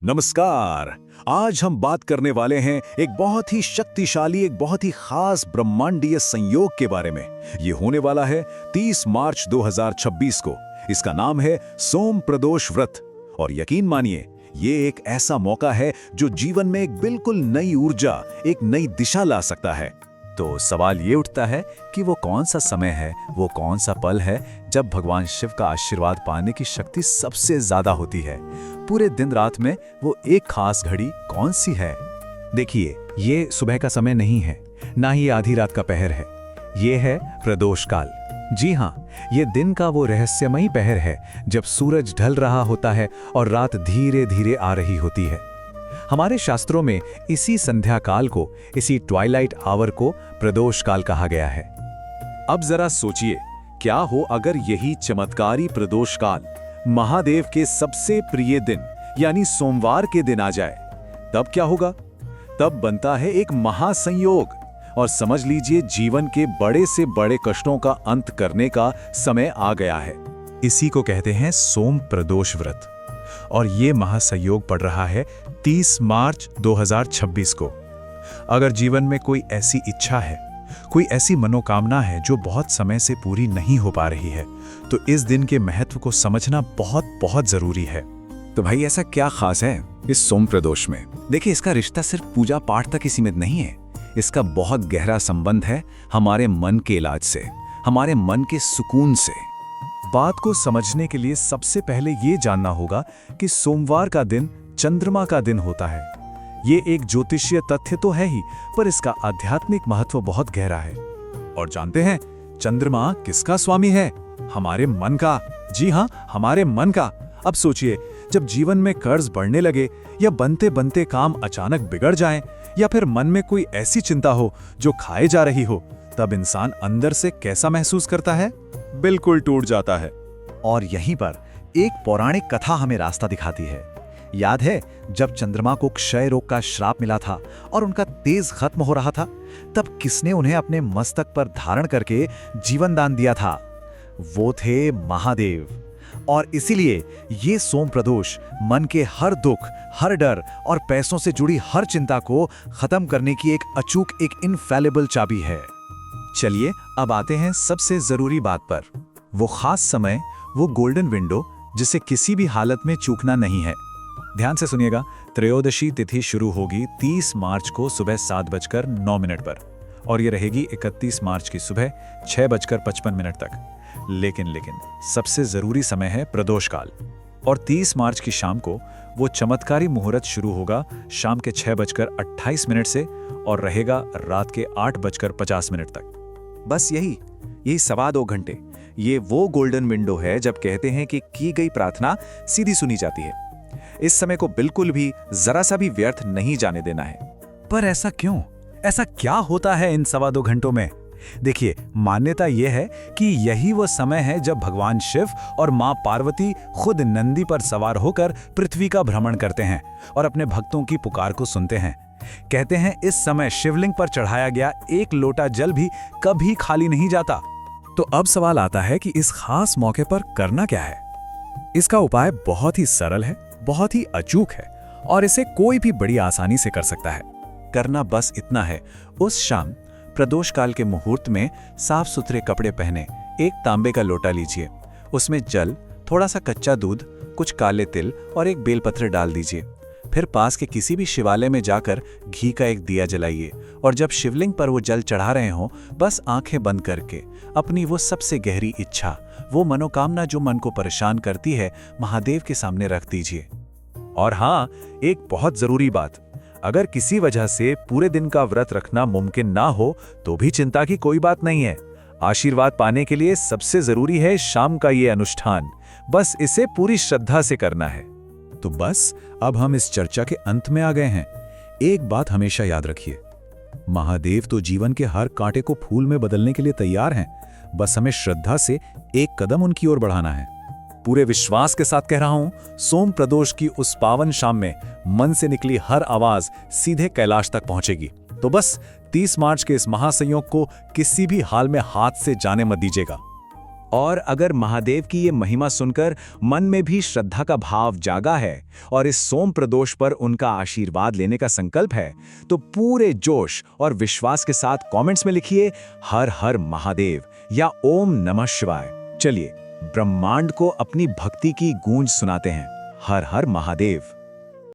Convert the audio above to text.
नमस्कार। आज हम बात करने वाले हैं एक बहुत ही शक्तिशाली, एक बहुत ही खास ब्रह्मांडीय संयोग के बारे में। ये होने वाला है 30 मार्च 2026 को। इसका नाम है सोम प्रदोष व्रत। और यकीन मानिए, ये एक ऐसा मौका है जो जीवन में एक बिल्कुल नई ऊर्जा, एक नई दिशा ला सकता है। तो सवाल ये उठता है कि वो कौन सा समय है, वो कौन सा पल है जब भगवान शिव का आशीर्वाद पाने की शक्ति सबसे ज्यादा होती है। पूरे दिन रात में वो एक खास घड़ी कौन सी है? देखिए, ये सुबह का समय नहीं है, ना ही आधी रात का पहर है। ये है प्रदोष काल। जी हाँ, ये दिन का वो रहस्यमयी पहर है जब सूरज ढल रहा होता है और रात धीरे धीरे आ रही होती है। हमारे शास्त्रों में इसी संध्या काल को, इसी ट्वाइलाइट आवर को प्रदोष काल कहा गया है। अब जरा सोचिए, क्या हो अगर यही चमत्कारी प्रदोष काल महादेव के सबसे प्रिय दिन यानी सोमवार के दिन आ जाए? तब क्या होगा? तब बनता है एक महासंयोग, और समझ लीजिए जीवन के बड़े से बड़े कष्टों का अंत करने का समय आ गया है। इसी को कहते हैं सोम प्रदोष व्रत। और ये महासंयोग पड़ रहा है 30 मार्च 2026 को। अगर जीवन में कोई ऐसी इच्छा है, कोई ऐसी मनोकामना है जो बहुत समय से पूरी नहीं हो पा रही है, तो इस दिन के महत्व को समझना बहुत बहुत जरूरी है। तो भाई, ऐसा क्या खास है इस सोम प्रदोष में? देखिए, इसका रिश्ता सिर्फ पूजा पाठ तक ही सीमित नहीं है। इसका बहुत गहरा संबंध है हमारे मन के इलाज से, हमारे मन के सुकून से। बात को समझने के लिए सबसे पहले ये जानना होगा कि सोमवार का दिन चंद्रमा का दिन होता है। ये एक ज्योतिषीय तथ्य तो है ही, पर इसका आध्यात्मिक महत्व बहुत गहरा है। और जानते हैं चंद्रमा किसका स्वामी है? हमारे मन का। जी हाँ, हमारे मन का। अब सोचिए, जब जीवन में कर्ज बढ़ने लगे, या बनते बनते काम अचानक बिगड़ जाएं, या फिर मन में कोई ऐसी चिंता हो जो खाए जा रही हो, तब इंसान अंदर से कैसा महसूस करता है? बिल्कुल टूट जाता है। और यहीं पर एक पौराणिक कथा हमें रास्ता दिखाती है। याद है जब चंद्रमा को क्षय रोग का श्राप मिला था और उनका तेज खत्म हो रहा था, तब किसने उन्हें अपने मस्तक पर धारण करके जीवन दान दिया था? वो थे महादेव। और इसीलिए ये सोम प्रदोष मन के हर दुख, हर डर और पैसों से जुड़ी हर चिंता को खत्म करने की एक अचूक, एक इनफैलिबल चाबी है। चलिए अब आते हैं सबसे जरूरी बात पर। वो खास समय, वो गोल्डन विंडो जिसे किसी भी हालत में चूकना नहीं है। ध्यान से सुनिएगा। त्रयोदशी तिथि शुरू होगी 30 मार्च को सुबह 7:09 पर, और ये रहेगी 31 मार्च की सुबह 6:55 तक। लेकिन सबसे जरूरी समय है प्रदोष काल। और 30 मार्च की शाम को वो चमत्कारी मुहूर्त शुरू होगा शाम के 6:28 से, और रहेगा रात के 8:50 तक। बस यही 2.25 घंटे। ये वो गोल्डन विंडो है जब कहते हैं कि की गई प्रार्थना सीधी सुनी जाती है। इस समय को बिल्कुल भी, जरा सा भी व्यर्थ नहीं जाने देना है। पर ऐसा क्यों? ऐसा क्या होता है इन 2.25 घंटों में? देखिए, मान्यता यह है कि यही वो समय है जब भगवान शिव और मां पार्वती खुद नंदी पर सवार होकर पृथ्वी का भ्रमण करते हैं और अपने भक्तों की पुकार को सुनते हैं। कहते हैं इस समय शिवलिंग पर चढ़ाया गया एक लोटा जल भी कभी खाली नहीं जाता। तो अब सवाल आता है कि इस खास मौके पर करना क्या है? इसका उपाय बहुत ही सरल है, बहुत ही अचूक है, और इसे कोई भी बड़ी आसानी से कर सकता है। करना बस इतना है, उस शाम प्रदोष काल के मुहूर्त में साफ सुथरे कपड़े पहने एक तांबे का लोटा लीजिए। उसमें जल, थोड़ा सा कच्चा दूध, कुछ काले तिल और एक बेलपत्र डाल दीजिए। फिर पास के किसी भी शिवालय में जाकर घी का एक दिया जलाइए, और जब शिवलिंग पर वो जल चढ़ा रहे हो, बस आंखें बंद करके अपनी वो सबसे गहरी इच्छा, वो मनोकामना जो मन को परेशान करती है, महादेव के सामने रख दीजिए। और हाँ, एक बहुत जरूरी बात, अगर किसी वजह से पूरे दिन का व्रत रखना मुमकिन ना हो तो भी चिंता की कोई बात नहीं है। आशीर्वाद पाने के लिए सबसे जरूरी है शाम का ये अनुष्ठान। बस इसे पूरी श्रद्धा से करना है। तो बस अब हम इस चर्चा के अंत में आ गए हैं। एक बात हमेशा याद रखिए, महादेव तो जीवन के हर कांटे को फूल में बदलने के लिए तैयार हैं। बस हमें श्रद्धा से एक कदम उनकी ओर बढ़ाना है। पूरे विश्वास के साथ कह रहा हूं, सोम प्रदोष की उस पावन शाम में मन से निकली हर आवाज सीधे कैलाश तक पहुंचेगी। तो बस 30 मार्च के इस महासंयोग को किसी भी हाल में हाथ से जाने मत दीजिएगा। और अगर महादेव की ये महिमा सुनकर मन में भी श्रद्धा का भाव जागा है और इस सोम प्रदोष पर उनका आशीर्वाद लेने का संकल्प है, तो पूरे जोश और विश्वास के साथ कमेंट्स में लिखिए हर हर महादेव या ओम नमः शिवाय। चलिए ब्रह्मांड को अपनी भक्ति की गूंज सुनाते हैं। हर हर महादेव।